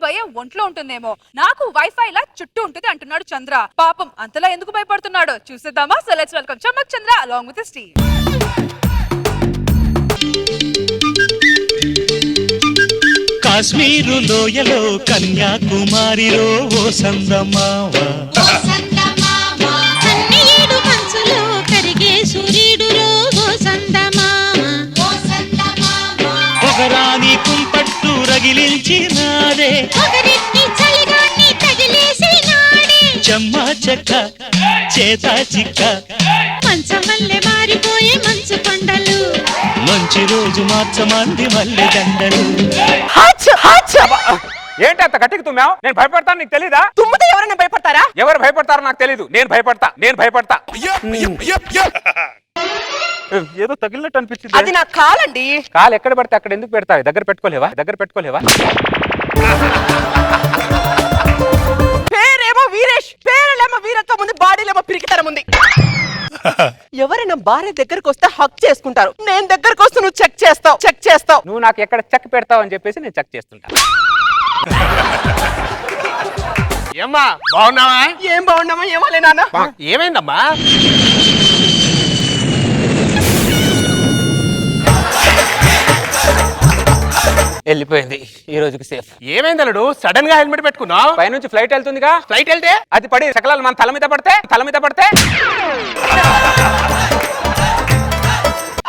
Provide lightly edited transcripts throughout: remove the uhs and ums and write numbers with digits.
భయం ఒంట్లో ఉంటుందేమో, నాకు వైఫై లా చుట్టూ ఉంటుంది అంటున్నాడు చంద్ర. పాపం అంతలా ఎందుకు భయపడుతున్నాడో చూసేద్దామా? So let's welcome Chammak Chandra along with his team. Kashmir లోయలో కన్యాకుమారిలో ఓ సందమావ, కన్నీడు మనసులో కరిగే సూర్యుడులో ఓ సందమామ, ఒకరాని కుంపట్టు రగిలించినాడే, ఒకరికి చలిగాన్ని తగిలేసినాడే, చెమ్మా చెక్క చేత చిక్క, మంచమల్లె మారిపోయే మంచు కొండలు, మంచి రోజు మార్చమంది మల్లె దండలు. ఏంటి అంత గట్టికి తుమ్మావు? నేను భయపడతాను, నీకు తెలీదా? తుమ్మితే ఎవరైనా భయపడతారా? ఎవరు భయపడతారో నాకు తెలీదు. నేను భయపడతా. ఏదో తగిలినట్టు అనిపించింది. అది నా కాలండి. కాలు ఎక్కడ పడితే అక్కడ ఎందుకు పెడతావు? దగ్గర పెట్టుకోలేవా? పేరేమో వీరేష్, పేరేమో వీరత్వం ఉంది, బాడీలేమో పిరికితనం ఉంది. ఎవరైనా భార్య దగ్గరకు వస్తే హక్ చేసుకుంటారు, నేను దగ్గరకు వస్తే నువ్వు చెక్ చేస్తావు. నువ్వు నాకు ఎక్కడ చెక్ పెడతావు అని చెప్పేసి నేను చెక్ చేస్తుంటా. ఏమ్మా బాగున్నావా? ఏం బాగున్నామా? ఏమాలే నాన్న. ఏమైందమ్మా? వెళ్ళిపోయింది ఈ రోజుకి సేఫ్. ఏమైంది అల్లుడు? సడన్ గా హెల్మెట్ పెట్టుకున్నావు? పైనుంచి ఫ్లైట్ వెళ్తుందిగా. ఫ్లైట్ వెళ్తే అది పడి సకలాలు మన తల మీద పడితే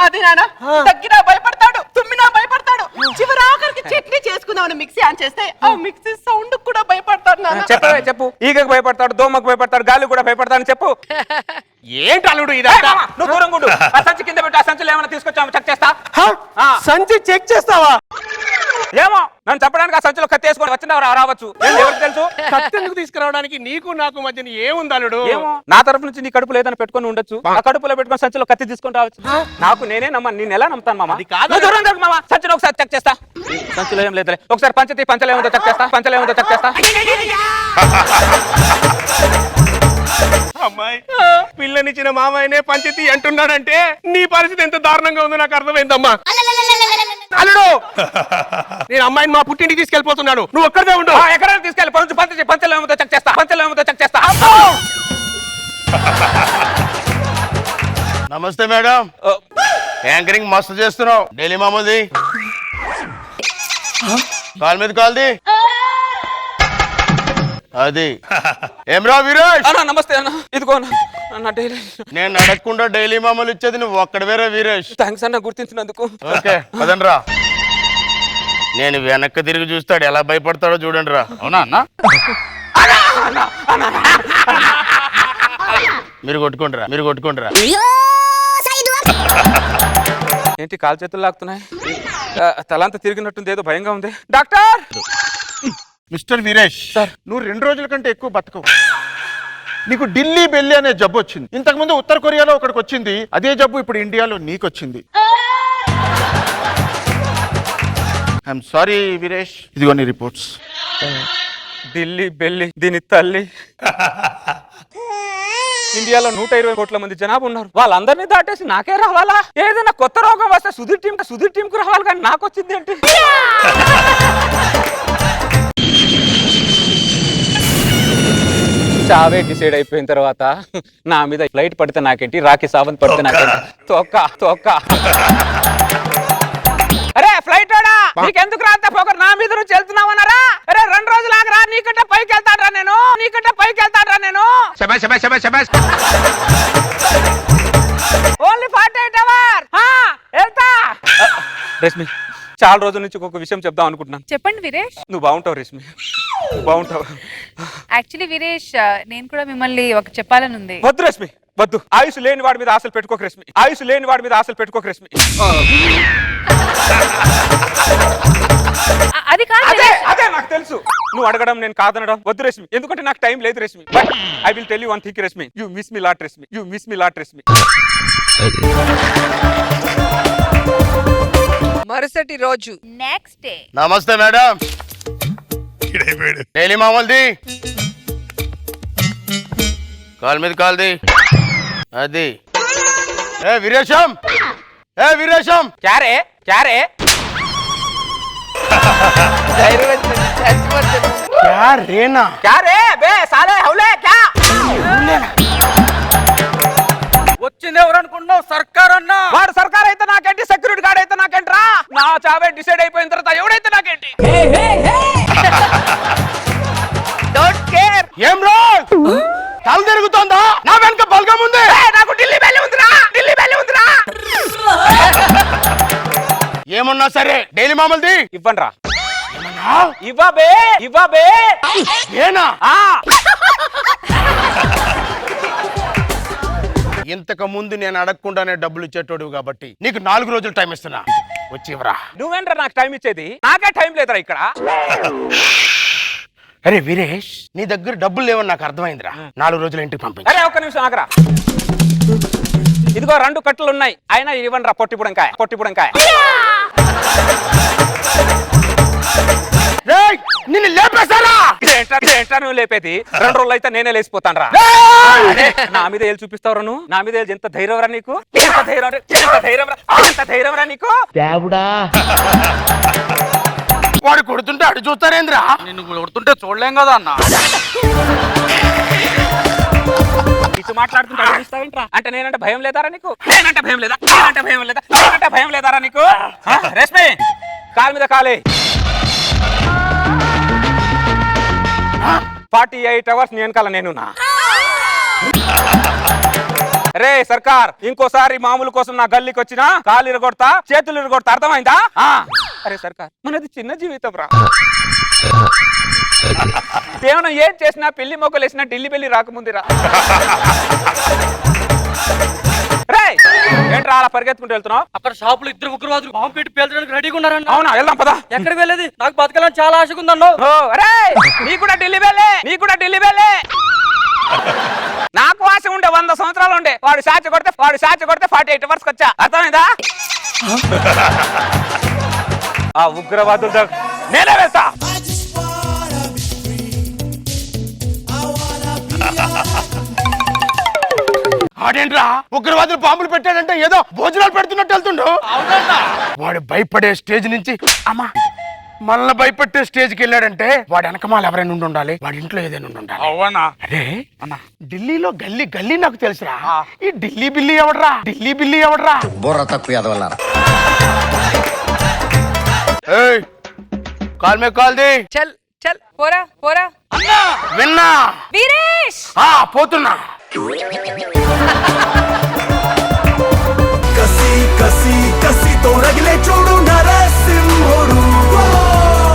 అది నాన్న, తగ్గినా భయపడతాడు, తుమ్మినా భయపడతాడు, చివరి ఆఖరికి చట్నీ చేసుకుందామని మిక్సీ ఆన్ చేస్తే ఆ మిక్సీ సౌండ్ కూడా భయపడతాడు నాన్న. చెప్పు. ఈగకు భయపడతాడు, దోమకు భయపడతాడు, గాలి కూడా భయపడతాడు. చెప్పు. ఏంటి అల్లుడు ఇదంతా? నువ్వు దూరం గుండు. ఆ సంచి కింద పెట్టి ఆ సంచులు ఏమైనా తీసుకొచ్చాము చెక్ చేస్తా. సంచి చెక్ చేస్తావా? ఏమో నన్ను చెప్పడానికి ఆ సంచులో కత్తి వేసుకొని వచ్చిందా రావచ్చు, ఎవరికి తెలుసు? కత్తి ఎందుకు తీసుకురావడానికి నీకు నాకు మధ్యన ఏముంది అల్లుడు? ఏమో నా తరపు నుంచి నీ కడుపులో ఏదైనా పెట్టుకొని ఉండొచ్చు, ఆ కడుపులో పెట్టుకొని సంచులో కత్తి తీసుకొని రావచ్చు. నాకు నేనే నేను ఎలా నమ్ముతాను మామ? అది కాదు. నువ్వు దూరం జరుగు మామ. సంచులో ఒకసారి చెక్ చేస్తా. సంచులో ఏం లేదులే. ఒకసారి పంచలో ఏముందో చెక్ చేస్తా. అమ్మాయి పిల్లనిచ్చిన మామయ్యనే పంచతి అంటున్నాడంటే నీ పరిస్థితి ఎంత దారుణంగా ఉందో నాకు అర్థమైందమ్మా. అల్లుడు నేను అమ్మాయిని మా పుట్టింటికి తీసుకెళ్ళిపోతున్నాను, నువ్వు ఒక్కడే ఉండు. ఎక్కడైనా తీసుకెళ్ళి పంచలో ఏముందో చెక్ చేస్తా. నమస్తే మేడం. యాంకరింగ్ మస్తు చేస్తున్నావు. డైలీ మామూలుది కాల్ మీద కాల్ది అది. ఏమ్రా వీరేష్? నమస్తే అన్న. ఇదిగో అన్న డైలీ. నేను అడగకుండా డైలీ మామూలు ఇచ్చేది నువ్వు ఒక్కడ వేరే వీరేష్. థ్యాంక్స్ అన్న గుర్తించినందుకు. ఓకే పదండి రా. నేను వెనక్కి తిరిగి చూస్తాడు ఎలా భయపడతాడో చూడండి రా. అవునా అన్న? మీరు కొట్టుకుంటారా? ఏంటి కాలు చేతులు లాగుతున్నాయి? తలంతా తిరిగినట్టుంది, ఏదో భయంగా ఉంది. డాక్టర్! మిస్టర్ వీరేష్ సార్, నువ్వు 2 రోజుల కంటే ఎక్కువ బతకవు. నీకు ఢిల్లీ బెల్లి అనే జబ్బు వచ్చింది. ఇంతకుముందు ఉత్తర కొరియాలో ఒకడికి వచ్చింది, అదే జబ్బు ఇప్పుడు ఇండియాలో నీకు వచ్చింది. ఐఎమ్ సారీ వీరేష్, ఇదిగో నీ రిపోర్ట్స్. ఢిల్లీ బెల్లి దీని తల్లి. ఇండియాలో 120 కోట్ల మంది జనాభా ఉన్నారు. వాళ్ళందరినీ దాటేసి నాకే రావాలా? ఏదైనా కొత్త రోగం వస్తే సుధీర్ టీం కు రావాలి, కానీ నాకు వచ్చింది ఏంటి? చావే డిసైడ్ అయిపోయిన తర్వాత నా మీద ఫ్లైట్ పడితే నాకేంటి, రాఖీ సావంత్ పడితే నాకేంటి? తోక్క. అరే ఫ్లైట్ వాడా, నీకెందుకు రాంత పోకరు? నా మీద నుంచి వెళ్తున్నావన్నారా? అరే 2 రోజులు ఆగరా, నీకంటే పైకి వెళ్తాడ్రా నేను. ఓన్లీ 48 hours వెళ్తా. రష్మి, చాలా రోజుల నుంచి ఒక విషయం చెప్దాం అనుకుంటున్నాను. చెప్పండి వీరేష్. నువ్వు బాగుంటావు రష్మి, బాగుంటావు. యాక్చువల్లీ వీరేష్, నేను కూడా మిమ్మల్ని ఒక చెప్పాలని ఉంది. వద్దు రష్మి, వద్దు. ఆయుష్ లేని వాడి మీద ఆశలు పెట్టుకోక రష్మి. అది కాదు. అదే నాకు తెలుసు. నువ్వు అడగడం నేను కాదనడం వద్దు రష్మి, ఎందుకంటే నాకు టైం లేదు Rashmi. But I will tell you one thing Rashmi, you miss me lot Rashmi. మరుసటి రోజు నెక్స్ట్ డే. నమస్తే మేడం. డైలీ మామూలుది కాల్ మీద కాల్ది అది. ఏ వీరేశం, క్యారే క్యా రేనా క్యా రే బే సాలే హౌలే క్యా వచ్చింది ఎవరు అనుకుంటున్నావు? సర్కార్ అన్నా. వాడు సర్కార్ అయితే నాకేంటి, సెక్యూరిటీ గార్డ్ అయితే నాకేంట్రా? నా చావే డిసైడ్ అయిపోయిన తర్వాత ఎవడైతే నాకేంటి. Don't care. ఏం రో తల తిరుగుతోందా? నా వెనక బల్గం ఉంది. నాకు ఢిల్లీ బెల్లి ఉందిరా, ఢిల్లీ బెల్లి ఉందిరా. ఏమన్నా సరే డైలీ మామూలుది ఇవ్వండిరా. ఇవ్వబే ఇవ్వబే. ఏనా ఆ ఇంతకు ముందు నేను అడగకుండానే డబ్బులు ఇచ్చేటోడు కాబట్టి నీకు 4 రోజులు టైం ఇస్తున్నా, వచ్చి ఇవ్వరా. నువ్వేంట్రా నాకు టైం ఇచ్చేది? నాకే టైం లేదురా ఇక్కడ. అరే వీరేష్, నీ దగ్గర డబ్బులు లేవని నాకు అర్థమైందిరా. 4 రోజులు ఇంటికి పంపించు. అరే ఒక్క నిమిషం ఆగరా. ఇదిగో 2 కట్టలు ఉన్నాయి, అయినా ఇవ్వండిరా. పొట్టిపుడంకాయ పొట్టిపుడంకాయ. రేయ్, నిన్ను లేపేశారా? ఏంట్రా నువ్వు లేపేది? 2 రోజులు అయితే నేనే లేచిపోతాను రా. నా మీద ఏళ్ళు చూపిస్తావురా నువ్వు? నా మీద ఎంత ధైర్యం రా నీకు? ఎంత ధైర్యం రా నీకు? వాడు కొడుతుంటే అడు చూస్తారేంద్రా? నిన్ను కొడుతుంటే చూడలేం కదా అన్న. ఇటు మాట్లాడుతుంటే అడుగుస్తావేంట్రా? అంటే నేనంటే భయం లేదారా నీకు? నేనంటే భయం లేదా? నేనంటే భయం లేదారా నీకు? రేష్మి కాలు మీద కాలే. 48 hours నేను కాల నేనున్నా. రే సర్కార్, ఇంకోసారి మామూలు కోసం నా గల్లీకి వచ్చినా కాలు ఇరగొడతా, చేతులు ఇరగొడతా. అర్థమైందా? అరే సర్కార్, మనది చిన్న జీవితం రా. ఏమన్నా ఏం చేసినా పెళ్లి మొక్కలు వేసినా ఢిల్లీ పెళ్లి రాకముందిరా. రే ఏంట్రా అలా పరిగెత్తుకుంటూ వెళ్తున్నావు? అక్కడ షాపులు 2 ఉగ్రవాదులు బాంబు పెట్టి పేల్చడానికి రెడీగా ఉన్నారన్న. అవునా, వెళ్దాం పదా. ఎక్కడికి వెళ్ళేది? నాకు బతకాలని చాలా ఆశగా ఉందన్నావు. నీ కూడా ఢిల్లీ వెళ్ళే, నీ కూడా ఢిల్లీ వెళ్ళే. నాకు ఆశ ఉండే 100 సంవత్సరాలు ఉండే. వాడు సాచి కొడితే 48 hours వచ్చా. అర్థమైందా? ఆ ఉగ్రవాదులతో నేనే వెళ్తా. ఆడేంట్రా ఉగ్రవాదులు బాంబులు పెట్టాడంటే ఏదో భోజనాలు పెడుతున్నట్టు వెళ్తుండు. వాడు భయపడే స్టేజ్ నుంచి అమ్మా మళ్ళీ భయపెట్టే స్టేజ్కి వెళ్ళాడంటే వాడు వెనకమాల ఎవరైనా ఉండి ఉండాలి, వాడి ఇంట్లో ఏదైనా ఉండి ఉండాలి. అవునా? అరే అన్న, ఢిల్లీలో గల్లీ గల్లీ నాకు తెలుసురా. ఈ ఢిల్లీ బిల్లీ ఎవడరా? బుర్ర తక్కువ ఎదవల్లారా. ఏయ్, కాల్ మే కాల్ ది. చల్ చల్ పోరా పోరా. విన్నా వీరేష్ పోతున్నా. కసి కసి కసితో రగిలే చూడు నరసింహుడు,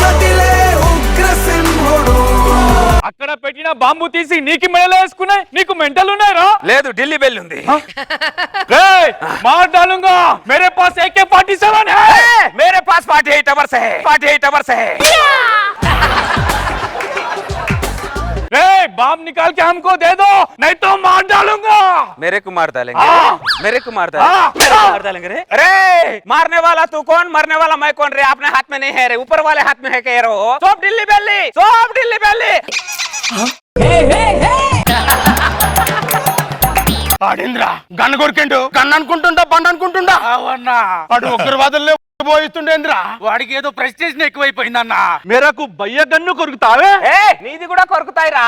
కదిలే ఉగ్రసింహుడు. అక్కడ పెట్టిన బాంబు తీసి నీకు మెడలో వేసుకున్నాయి. నీకు మెంటల్ ఉన్నాయరా? లేదు, ఢిల్లీ బెల్లి ఉంది. మార్ डालूंगा मेरे पास AK-47 है. मेरे पास 48 hours है. 48 hours है. बाम निकाल के हमको दे दो, नहीं तो मार डालूंगा. मेरे को मार डालेंगे. मेरे को मार डालेंगे रे. अरे मारने वाला तू कौन, मरने वाला मैं कौन रे? अपने हाथ में नहीं है रे, ऊपर वाले हाथ में है कह रहे हो. सब ఢిల్లీ బెల్లి, सब ఢిల్లీ బెల్లి. ఆడేంద్రా గన్ను కొరికిండు? గన్ను అనుకుంటుండా బండ అనుకుంటుండా? అవునా? వాడు ఉగ్రవాదుల్లో పోయిస్తుండేంద్రా. వాడికి ఏదో ప్రెస్టేషన్ ఎక్కువైపోయిందన్న. మేరకు బయ్య గన్ను కొరుకుతావే? నీది కూడా కొరుకుతాయిరా.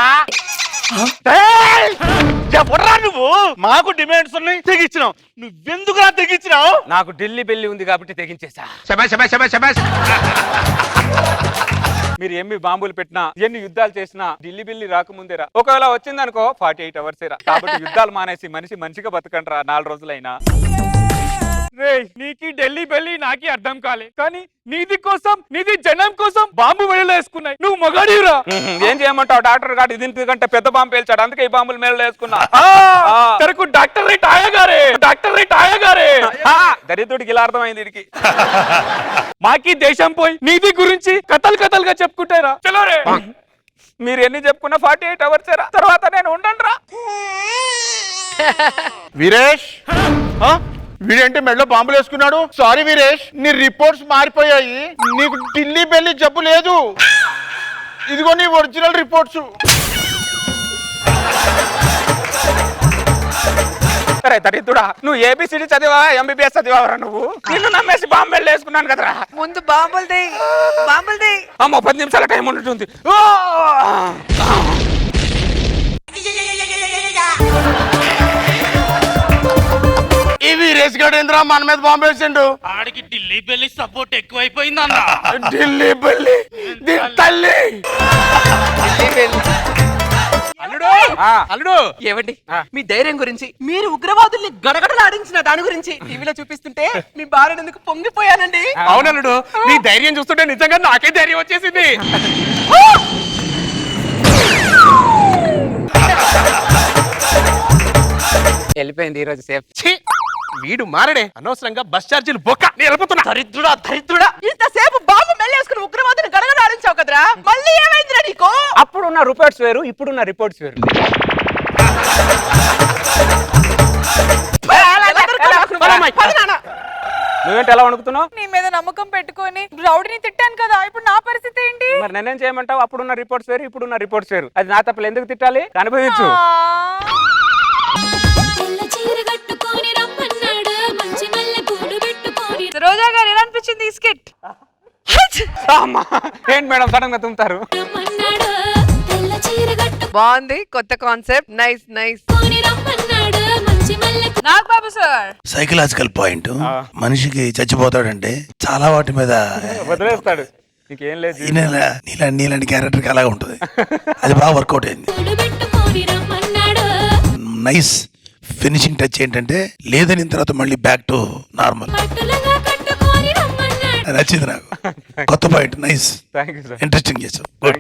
ఎవడ్రా నువ్వు? మాకు డిమాండ్స్ ఉన్నాయి, తెగించినావు. నువ్వెందుకురా తెగించినావు? నాకు ఢిల్లీ బెల్లి ఉంది కాబట్టి తెగించేసా. మీరు ఎన్ని బాంబులు పెట్టినా, ఎన్ని యుద్ధాలు చేసినా ఢిల్లీ బిల్లి రాకముందేరా. ఒకవేళ వచ్చిందనుకో 48 hours రా. కాబట్టి యుద్ధాలు మానేసి మనిషిగా బతకండి రా 4 రోజులైనా. నీకి ఢిల్లీ బెల్లి నాకి అర్థం కాలే, కానీ నీది కోసం, నీది జనం కోసం బాంబు మెడలో వేసుకున్నాయి. నువ్వు మగాడిరా. ఏం చేయమంటావు? డాక్టర్ గారు దీనికంటే పెద్ద బాంబు పేల్చాడు, అందుకే ఈ బాంబులు మెడలో వేసుకున్నా. తెరకు డాక్టర్ రేట్ ఆయగారే. దరిద్రుడికి ఇలా అర్థమైంది వీడికి. మాకి దేశం పోయి నీది గురించి కథలుగా చెప్పుకుంటారా? చలో రే. మీరు ఎన్ని చెప్పుకున్నా 48 hours రా. తర్వాత నేను ఉండను రా. వీరేష్, వీడేంటి మెడలో బాంబులు వేసుకున్నాడు? సారీ వీరేష్, నీ రిపోర్ట్స్ మారిపోయాయి. నీకు ఢిల్లీ బెల్లి జబ్బు లేదు. ఇదిగో నీ ఒరిజినల్ రిపోర్ట్స్. అరే దరిద్రుడా, నువ్వు ఏబిసిడి చదివా ఎంబీబీఎస్ చదివావరా నువ్వు? నిన్ను నమ్మేసి బాంబు వెళ్ళి వేసుకున్నాను కదరా. ముందు బాంబులది బాంబులది. అమ్మ 10 నిమిషాల టైం ఉంటుంది. ఈ వీరేష్ గడు ఏంద్రా మన మీద బాంబు వేసిండు? ఆడికి ఢిల్లీ బెల్లి సపోర్ట్ ఎక్కువైపోయింది అన్న. ఢిల్లీ బల్లి దీని తల్లి. అల్లుడు అల్లుడు ఏవండి మీ ధైర్యం గురించి, మీరు ఉగ్రవాదుల్ని గడగడలాడించిన దాని గురించి టీవీలో చూపిస్తుంటే మీ భార్య ఎందుకు పొంగిపోయానండి. అవునల్లుడు, నీ ధైర్యం చూస్తుంటే నిజంగా నాకే ధైర్యం వచ్చేసింది. వెళ్ళిపోయింది ఈ రోజు సేఫ్. ఛీ, వీడు మారడే, అనవసరంగా బస్ ఛార్జీలు బొక్క. నేను వెళ్ళిపోతున్నా. దరిద్రుడా దరిద్రుడా, ఇంతసేపు బాబు మెల్లేసుకుని ఉగ్రవాదిని గడగడలాడించావు కదరా, మళ్ళీ ఏమైందిరా నీకు? అప్పుడున్న రిపోర్ట్స్ వేరు, ఇప్పుడున్న రిపోర్ట్స్ వేరు. నువ్వేంటి ఎలా వణుకుతున్నావు? నీ మీద నమ్మకం పెట్టుకొని రౌడీని తిట్టాను కదా, ఇప్పుడు నా పరిస్థితి ఏంటి? మరి నేనేం చేయమంటావు? అప్పుడున్న రిపోర్ట్స్ వేరు, ఇప్పుడున్న రిపోర్ట్స్ వేరు. అది నా తప్పులు, ఎందుకు తిట్టాలి? అనుభవించు. రోజా గారు ఎలా అనిపించింది ఈ స్కిట్? అమ్మా, ఏంటి మేడం సడన్ గా తుమ్ముతారు? బాగుంది, కొత్త concept. Nice nice. Nag Babu sir, psychological point. మనిషికి చచ్చిపోతాడంటే చాలా వాటి మీద వదిలేస్తాడు, నీకేం లేదు. నీలాంటి క్యారెక్టర్ అలాగే ఉంటుంది. అది బాగా వర్కౌట్ అయింది. నైస్ ఫినిషింగ్ టచ్ ఏంటంటే లేదని తర్వాత మళ్ళీ బ్యాక్ టు నార్మల్. నచ్చింది నాకు. కొత్త point. Nice, thank you sir. Interesting చేసావు. గుడ్.